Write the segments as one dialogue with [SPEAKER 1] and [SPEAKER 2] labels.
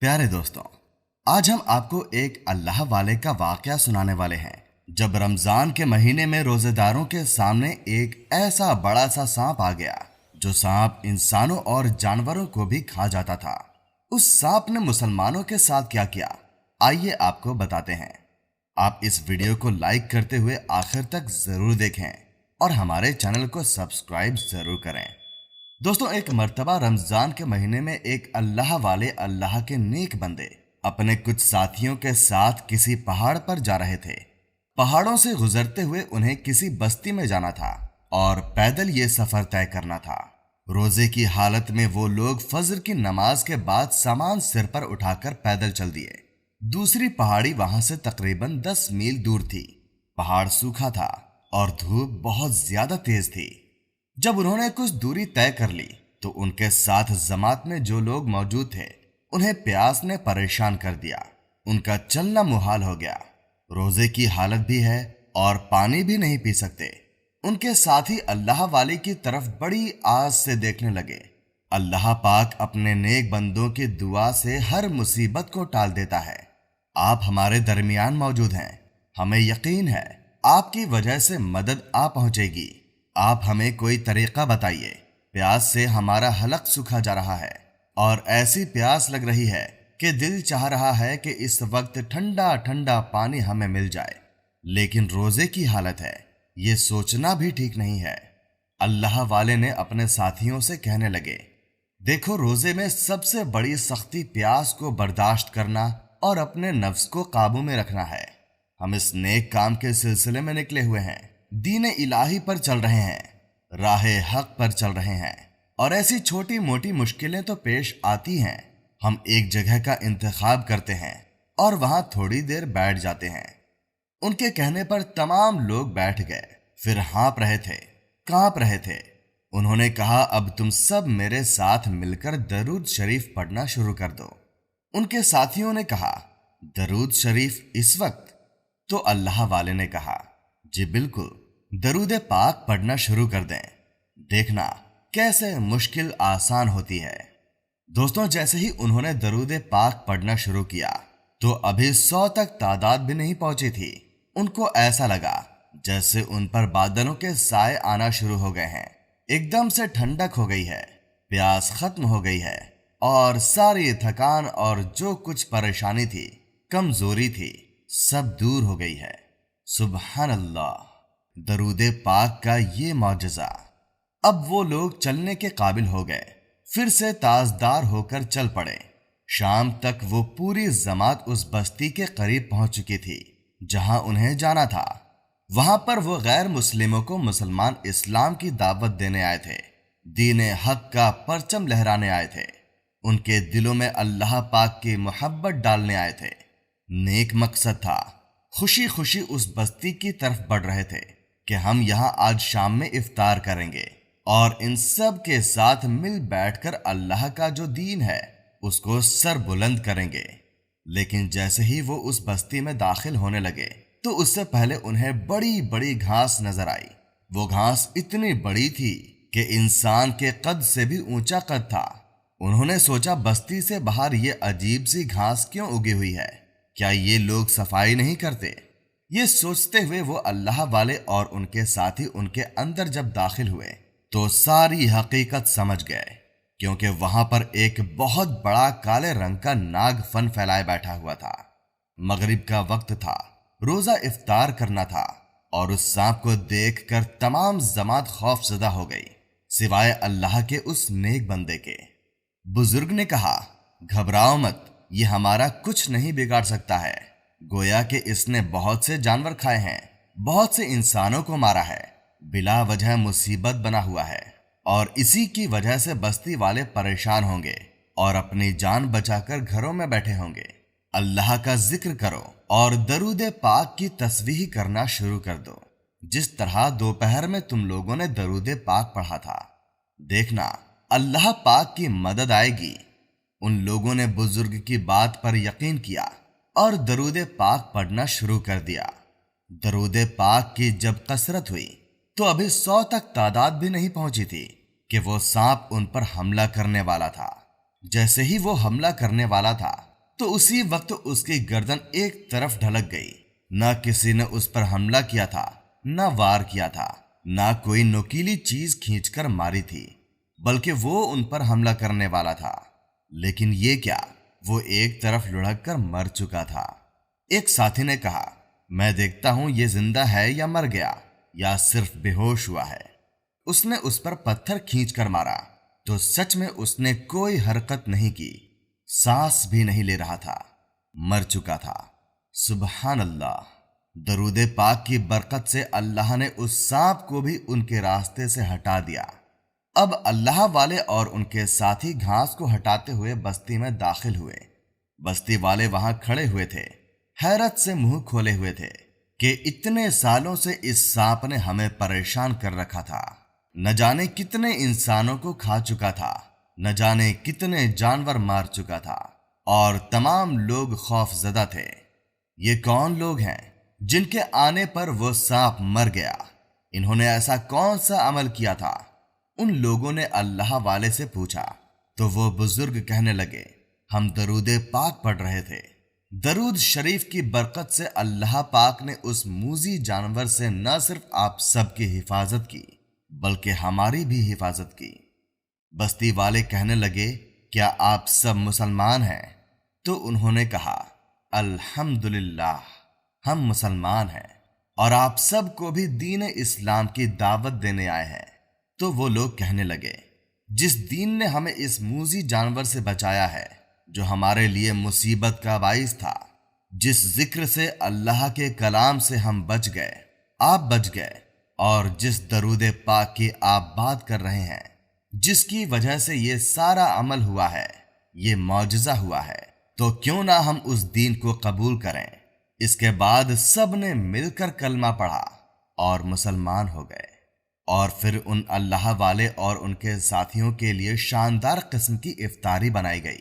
[SPEAKER 1] प्यारे दोस्तों, आज हम आपको एक अल्लाह वाले का वाकया सुनाने वाले हैं। जब रमजान के महीने में रोजेदारों के सामने एक ऐसा बड़ा सा सांप आ गया जो सांप इंसानों और जानवरों को भी खा जाता था। उस सांप ने मुसलमानों के साथ क्या किया, आइए आपको बताते हैं। आप इस वीडियो को लाइक करते हुए आखिर तक जरूर देखें और हमारे चैनल को सब्सक्राइब जरूर करें। दोस्तों, एक मर्तबा रमजान के महीने में एक अल्लाह वाले अल्लाह के नेक बंदे अपने कुछ साथियों के साथ किसी पहाड़ पर जा रहे थे। पहाड़ों से गुजरते हुए उन्हें किसी बस्ती में जाना था और पैदल ये सफर तय करना था। रोजे की हालत में वो लोग फजर की नमाज के बाद सामान सिर पर उठाकर पैदल चल दिए। दूसरी पहाड़ी वहां से तकरीबन 10 मील दूर थी। पहाड़ सूखा था और धूप बहुत ज्यादा तेज थी। जब उन्होंने कुछ दूरी तय कर ली तो उनके साथ जमात में जो लोग मौजूद थे उन्हें प्यास ने परेशान कर दिया। उनका चलना मुहाल हो गया। रोजे की हालत भी है और पानी भी नहीं पी सकते। उनके साथी अल्लाह वाले की तरफ बड़ी आस से देखने लगे। अल्लाह पाक अपने नेक बंदों की दुआ से हर मुसीबत को टाल देता है। आप हमारे दरमियान मौजूद हैं। हमें यकीन है आपकी वजह से मदद आ पहुंचेगी। आप हमें कोई तरीका बताइए। प्यास से हमारा हलक सूखा जा रहा है और ऐसी प्यास लग रही है कि दिल चाह रहा है कि इस वक्त ठंडा ठंडा पानी हमें मिल जाए, लेकिन रोजे की हालत है, ये सोचना भी ठीक नहीं है। अल्लाह वाले ने अपने साथियों से कहने लगे, देखो, रोजे में सबसे बड़ी सख्ती प्यास को बर्दाश्त करना और अपने नफ्स को काबू में रखना है। हम इस नेक काम के सिलसिले में निकले हुए हैं, दीन इलाही पर चल रहे हैं, राहे हक पर चल रहे हैं, और ऐसी छोटी मोटी मुश्किलें तो पेश आती हैं। हम एक जगह का इंतखाब करते हैं और वहां थोड़ी देर बैठ जाते हैं। उनके कहने पर तमाम लोग बैठ गए, फिर कांप रहे थे। उन्होंने कहा, अब तुम सब मेरे साथ मिलकर दरूद शरीफ पढ़ना शुरू कर दो। उनके साथियों ने कहा, दरूद शरीफ इस वक्त? तो अल्लाह वाले ने कहा, जी बिल्कुल, दरूद पाक पढ़ना शुरू कर दें, देखना कैसे मुश्किल आसान होती है। दोस्तों, जैसे ही उन्होंने दरूद पाक पढ़ना शुरू किया तो अभी 100 तक तादाद भी नहीं पहुंची थी। उनको ऐसा लगा जैसे उन पर बादलों के साए आना शुरू हो गए हैं। एकदम से ठंडक हो गई है, प्यास खत्म हो गई है और सारी थकान और जो कुछ परेशानी थी, कमजोरी थी, सब दूर हो गई है। सुबहान अल्लाह, दरूदे पाक का ये मौजज़ा। अब वो लोग चलने के काबिल हो गए, फिर से ताजदार होकर चल पड़े। शाम तक वो पूरी जमात उस बस्ती के करीब पहुंच चुकी थी जहां उन्हें जाना था। वहां पर वो गैर मुस्लिमों को मुसलमान इस्लाम की दावत देने आए थे, दीन हक का परचम लहराने आए थे, उनके दिलों में अल्लाह पाक की मोहब्बत डालने आए थे। नेक मकसद था। खुशी खुशी उस बस्ती की तरफ बढ़ रहे थे कि हम यहाँ आज शाम में इफ्तार करेंगे और इन सब के साथ मिल बैठकर अल्लाह का जो दीन है उसको सर बुलंद करेंगे। लेकिन जैसे ही वो उस बस्ती में दाखिल होने लगे तो उससे पहले उन्हें बड़ी बड़ी घास नजर आई। वो घास इतनी बड़ी थी कि इंसान के कद से भी ऊंचा कद था। उन्होंने सोचा, बस्ती से बाहर ये अजीब सी घास क्यों उगी हुई है? क्या ये लोग सफाई नहीं करते? ये सोचते हुए वो अल्लाह वाले और उनके साथी उनके अंदर जब दाखिल हुए तो सारी हकीकत समझ गए, क्योंकि वहां पर एक बहुत बड़ा काले रंग का नाग फन फैलाए बैठा हुआ था। मगरिब का वक्त था, रोजा इफ्तार करना था, और उस सांप को देखकर तमाम जमात खौफजदा हो गई, सिवाय अल्लाह के उस नेक बंदे के। बुजुर्ग ने कहा, घबराओ मत, ये हमारा कुछ नहीं बिगाड़ सकता है। गोया कि इसने बहुत से जानवर खाए हैं, बहुत से इंसानों को मारा है, बिला वजह मुसीबत बना हुआ है, और इसी की वजह से बस्ती वाले परेशान होंगे और अपनी जान बचाकर घरों में बैठे होंगे। अल्लाह का जिक्र करो और दरूद पाक की तस्बीह करना शुरू कर दो, जिस तरह दोपहर में तुम लोगों ने दरूद पाक पढ़ा था। देखना अल्लाह पाक की मदद आएगी। उन लोगों ने बुजुर्ग की बात पर यकीन किया और दरूद पाक पढ़ना शुरू कर दिया। दरूद पाक की जब कसरत हुई तो अभी 100 तक तादाद भी नहीं पहुंची थी कि वो सांप उन पर हमला करने वाला था। जैसे ही वो हमला करने वाला था تو اسی وقت اس کی گردن ایک طرف ڈھلک گئی۔ نہ کسی نے اس پر حملہ کیا تھا، نہ وار کیا تھا، نہ کوئی نوکیلی چیز کھینچ کر ماری تھی، بلکہ وہ ان پر حملہ کرنے والا تھا۔ لیکن یہ کیا، وہ ایک طرف لڑھک کر مر چکا تھا۔ ایک ساتھی نے کہا، میں دیکھتا ہوں یہ زندہ ہے یا مر گیا یا صرف بے ہوش ہوا ہے۔ اس نے اس پر پتھر کھینچ کر مارا تو سچ میں اس نے کوئی حرکت نہیں کی، سانس بھی نہیں لے رہا تھا، مر چکا تھا۔ سبحان اللہ! درود پاک کی برکت سے اللہ نے اس سانپ کو بھی ان کے راستے سے ہٹا دیا۔ اب اللہ والے اور ان کے ساتھی گھاس کو ہٹاتے ہوئے بستی میں داخل ہوئے۔ بستی والے وہاں کھڑے ہوئے تھے، حیرت سے منہ کھولے ہوئے تھے کہ اتنے سالوں سے اس سانپ نے ہمیں پریشان کر رکھا تھا، نہ جانے کتنے انسانوں کو کھا چکا تھا، نہ جانے کتنے جانور مار چکا تھا، اور تمام لوگ خوف زدہ تھے۔ یہ کون لوگ ہیں جن کے آنے پر وہ سانپ مر گیا؟ انہوں نے ایسا کون سا عمل کیا تھا؟ ان لوگوں نے اللہ والے سے پوچھا تو وہ بزرگ کہنے لگے، ہم درود پاک پڑھ رہے تھے۔ درود شریف کی برکت سے اللہ پاک نے اس موذی جانور سے نہ صرف آپ سب کی حفاظت کی بلکہ ہماری بھی حفاظت کی۔ بستی والے کہنے لگے، کیا آپ سب مسلمان ہیں؟ تو انہوں نے کہا، الحمدللہ، ہم مسلمان ہیں اور آپ سب کو بھی دین اسلام کی دعوت دینے آئے ہیں۔ تو وہ لوگ کہنے لگے، جس دین نے ہمیں اس موذی جانور سے بچایا ہے جو ہمارے لیے مصیبت کا باعث تھا، جس ذکر سے اللہ کے کلام سے ہم بچ گئے، آپ بچ گئے، اور جس درود پاک کی آپ بات کر رہے ہیں، جس کی وجہ سے یہ سارا عمل ہوا ہے، یہ معجزہ ہوا ہے، تو کیوں نہ ہم اس دین کو قبول کریں۔ اس کے بعد سب نے مل کر کلمہ پڑھا اور مسلمان ہو گئے۔ اور پھر ان اللہ والے اور ان کے ساتھیوں کے لیے شاندار قسم کی افطاری بنائی گئی۔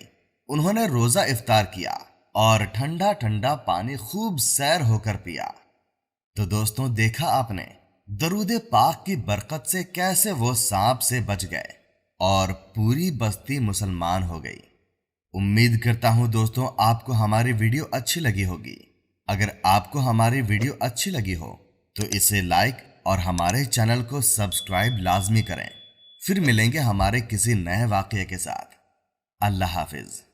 [SPEAKER 1] انہوں نے روزہ افطار کیا اور ٹھنڈا ٹھنڈا پانی خوب سیر ہو کر پیا۔ تو دوستوں، دیکھا آپ نے درود پاک کی برکت سے کیسے وہ سانپ سے بچ گئے اور پوری بستی مسلمان ہو گئی۔ امید کرتا ہوں دوستوں آپ کو ہماری ویڈیو اچھی لگی ہوگی۔ اگر آپ کو ہماری ویڈیو اچھی لگی ہو تو اسے لائک اور ہمارے چینل کو سبسکرائب لازمی کریں۔ پھر ملیں گے ہمارے کسی نئے واقعے کے ساتھ۔ اللہ حافظ۔